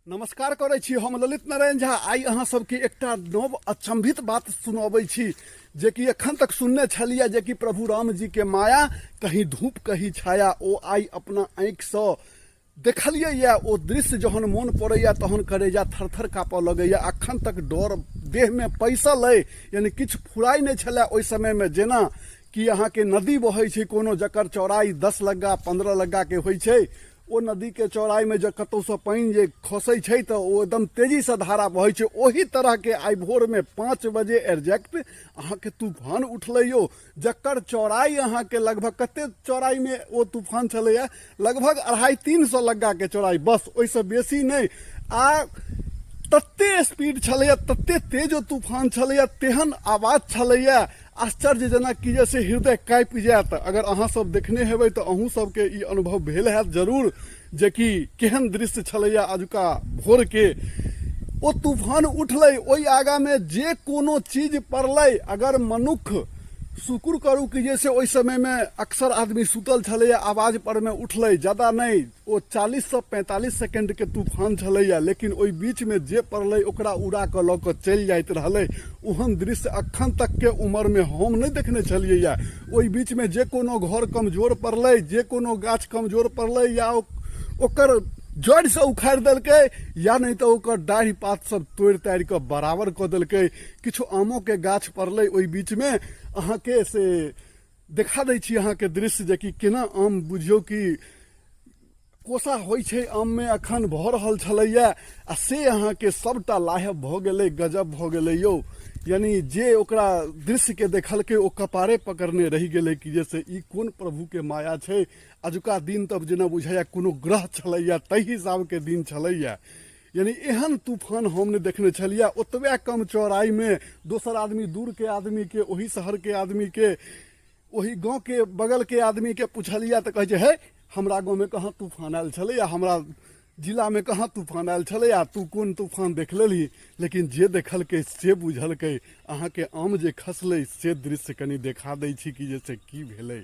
नमस्कार करै छी हम ललित नारायण झा। आई अहाँ सबके एकटा नव अचंभित बात सुनाबै छी जे कि एखन तक सुनने छलिए जे कि प्रभु राम जी के माया कहीं धूप कहीं छाया। ओ आई अपना आँखि से देखलिए या ओ दृश्य जहन मोन पड़ैया तहन करेजा थरथर काँपऽ लगैया। अखन तक डर देह में पैसल अइ, यानी किछु फुराइ नहि छलै ओहि समय में। जेना कि अहाँ के नदी बहै छै कोनो जकर चौड़ाई 10 लग्गा 15 लग्गा के होइ छै, ओ नदी के चौड़ाई में जब कतौ से पानी जे खसै छै तो ओ एकदम तेजी से धारा बहै छै। ओही तरह के आई भोर में 5 बजे एग्जैक्ट अहाँ के तूफान उठलै यो, जकर चौड़ाई अहाँ के लगभग कते चौड़ाई में ओ तूफान छलैया, लगभग 250-300 लग्गा के चौड़ाई, बस ओइसे बेसी नहीं। आ तत्ते स्पीड छलैया, तत्ते तेज ओ तूफान छलैया, तेहन आवाज छलैया आश्चर्यजनक कि जैसे हृदय काँपि जायत। अगर अहाँ सब देखने हेबै तो अहूँ सबके ई अनुभव भेल हैत जरूर जे कि केहन दृश्य छलैया अजुका भोर के। ओ तूफान उठलै, ओहि आगा में जे कोनो चीज पड़लै, अगर मनुख शुक्र करू कि जैसे ओहि समय में अक्सर आदमी सुतल छलैया, आवाज पर में उठलै, ज्यादा नहीं, ओ 40 से 45 सेकेंड के तूफान छलैया, लेकिन ओहि बीच में जे पड़लै ओकरा उड़ा के लऽ के चलि जाइत रहलै। ओहन दृश्य अखन तक के उम्र में हम नहीं देखने छलियै। ओहि बीच में जे कोनो घर कमजोर पड़लै, जे कोनो गाछ कमजोर पड़लै, या ओकर जड़ से उखाड़ देलकै, या नहीं तो ओकर डाढ़ी पात सब तोड़ ताड़ के बराबर क देलकै। किछु आमो के गाछ पड़लै ओहि बीच में। अहाँ के से देखा दै छी अहाँ के दृश्य जे कि केना आम बुझियो कि कोसा होइ छै आम में अखन भऽ रहल छलैया, आ से अहाँ के सबटा लाहब भऽ गेलै, गजब भऽ गेलै यौ। यानी जे ओकरा दृश्य के देखलकै ओ कपारे पकड़ने रहि गेलै कि जैसे ई कोन प्रभु के माया छै। अजुका दिन तब जेना बुझाइया कोनो ग्रह छलैया ताहि हिसाब के दिन छलैया। यानी एहन तूफान हम नहीं देखने छलिया। ओतबे कम चौड़ाई में दोसर आदमी, दूर के आदमी के, ओही शहर के आदमी के, ओही गांव के बगल के आदमी के पूछलिया तो कहे हे हमरा गाँव में कहाँ तूफान आयल छलैया, हमरा जिला में कहाँ तूफान आयल छलैया, तू कोन तूफान देख लेली। लेकिन जे देखलकै से बुझलकै। अहाँ के आम जे खसलै से दृश्य कनी देखा दै छी कि जैसे की भेलै।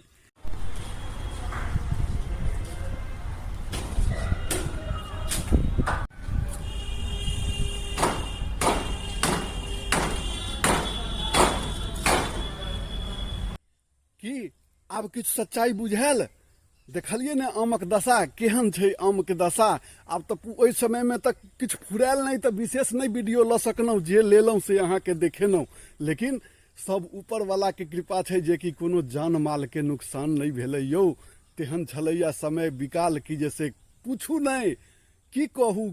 की आब किछु सच्चाई बुझायल? देखलिए ने आमक दशा केहन छै, आम के दशा। आब तो ओहि समय में तक किछु फुरायल नहीं, तो विशेष नहीं वीडियो ल सकलहुँ, जे लेलहुँ से अहाँ के देखेलहुँ। लेकिन सब ऊपर वाला के कृपा छै जे कि कोनो जान माल के नुकसान नहीं भेलै यौ। तेहन छलैया समय विकाल की जैसे पूछू नहीं, की कहू।